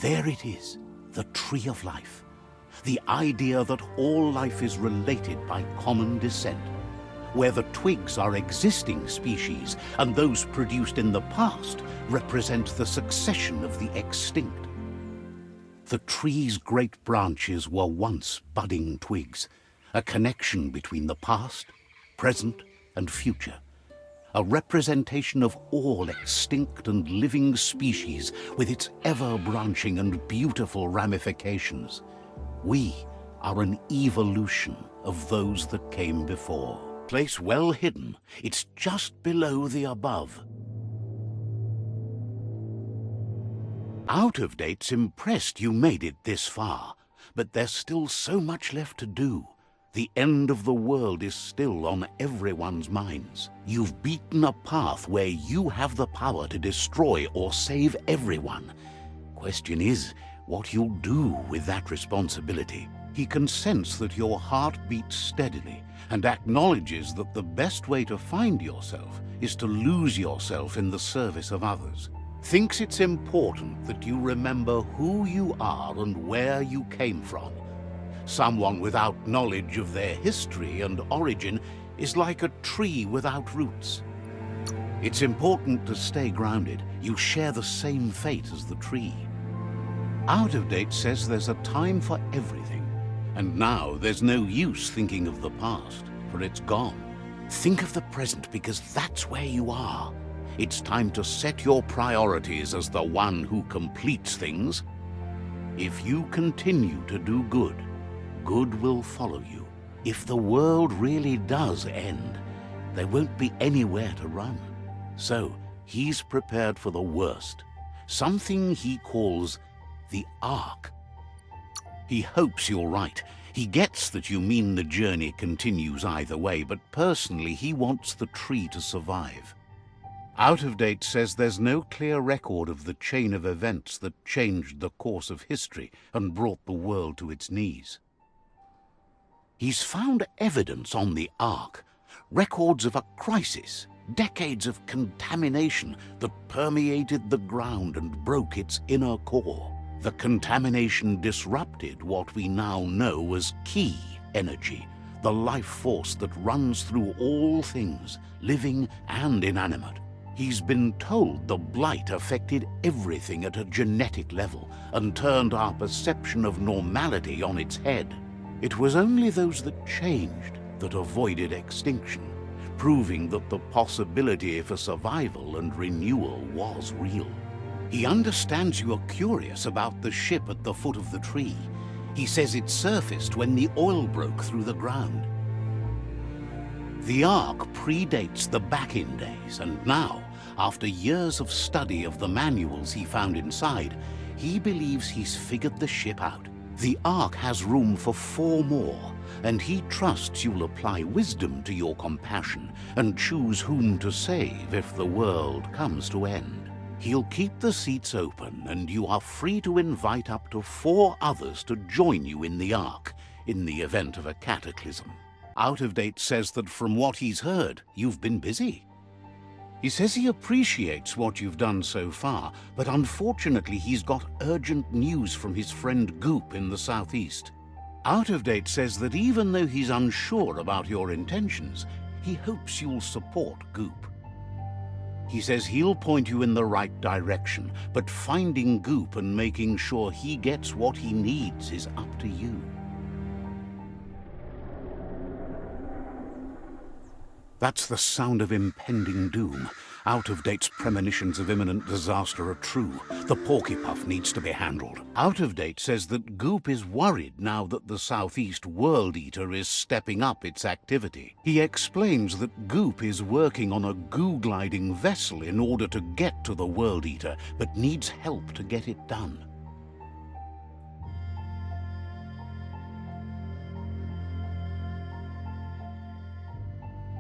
There it is, the tree of life. The idea that all life is related by common descent, where the twigs are existing species and those produced in the past represent the succession of the extinct. The tree's great branches were once budding twigs, a connection between the past, present, and future. A representation of all extinct and living species with its ever-branching and beautiful ramifications. We are an evolution of those that came before. Place well hidden, it's just below the above. Out of Date's impressed you made it this far, but there's still so much left to do. The end of the world is still on everyone's minds. You've beaten a path where you have the power to destroy or save everyone. Question is, what you'll do with that responsibility. He can sense that your heart beats steadily and acknowledges that the best way to find yourself is to lose yourself in the service of others. Thinks it's important that you remember who you are and where you came from. Someone without knowledge of their history and origin is like a tree without roots. It's important to stay grounded. You share the same fate as the tree. Out of Date says there's a time for everything, and now there's no use thinking of the past, for it's gone. Think of the present because that's where you are. It's time to set your priorities as the one who completes things. If you continue to do good, good will follow you. If the world really does end, there won't be anywhere to run. So he's prepared for the worst, something he calls the Ark. He hopes you're right. He gets that you mean the journey continues either way, but personally he wants the tree to survive. Out of Date says there's no clear record of the chain of events that changed the course of history and brought the world to its knees. He's found evidence on the Ark, records of a crisis, decades of contamination that permeated the ground and broke its inner core. The contamination disrupted what we now know as key energy, the life force that runs through all things, living and inanimate. He's been told the blight affected everything at a genetic level and turned our perception of normality on its head. It was only those that changed that avoided extinction, proving that the possibility for survival and renewal was real. He understands you are curious about the ship at the foot of the tree. He says it surfaced when the oil broke through the ground. The Ark predates the back-in days, and now, after years of study of the manuals he found inside, he believes he's figured the ship out. The Ark has room for 4 more, and he trusts you'll apply wisdom to your compassion and choose whom to save if the world comes to end. He'll keep the seats open, and you are free to invite up to 4 others to join you in the Ark in the event of a cataclysm. Out of Date says that from what he's heard, you've been busy. He says he appreciates what you've done so far, but unfortunately he's got urgent news from his friend Goop in the southeast. Out of Date says that even though he's unsure about your intentions, he hopes you'll support Goop. He says he'll point you in the right direction, but finding Goop and making sure he gets what he needs is up to you. That's the sound of impending doom. Out of Date's premonitions of imminent disaster are true. The Porcupine needs to be handled. Out of Date says that Goop is worried now that the Southeast World Eater is stepping up its activity. He explains that Goop is working on a goo-gliding vessel in order to get to the World Eater, but needs help to get it done.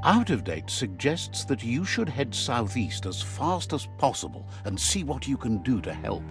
Out of Date suggests that you should head southeast as fast as possible and see what you can do to help.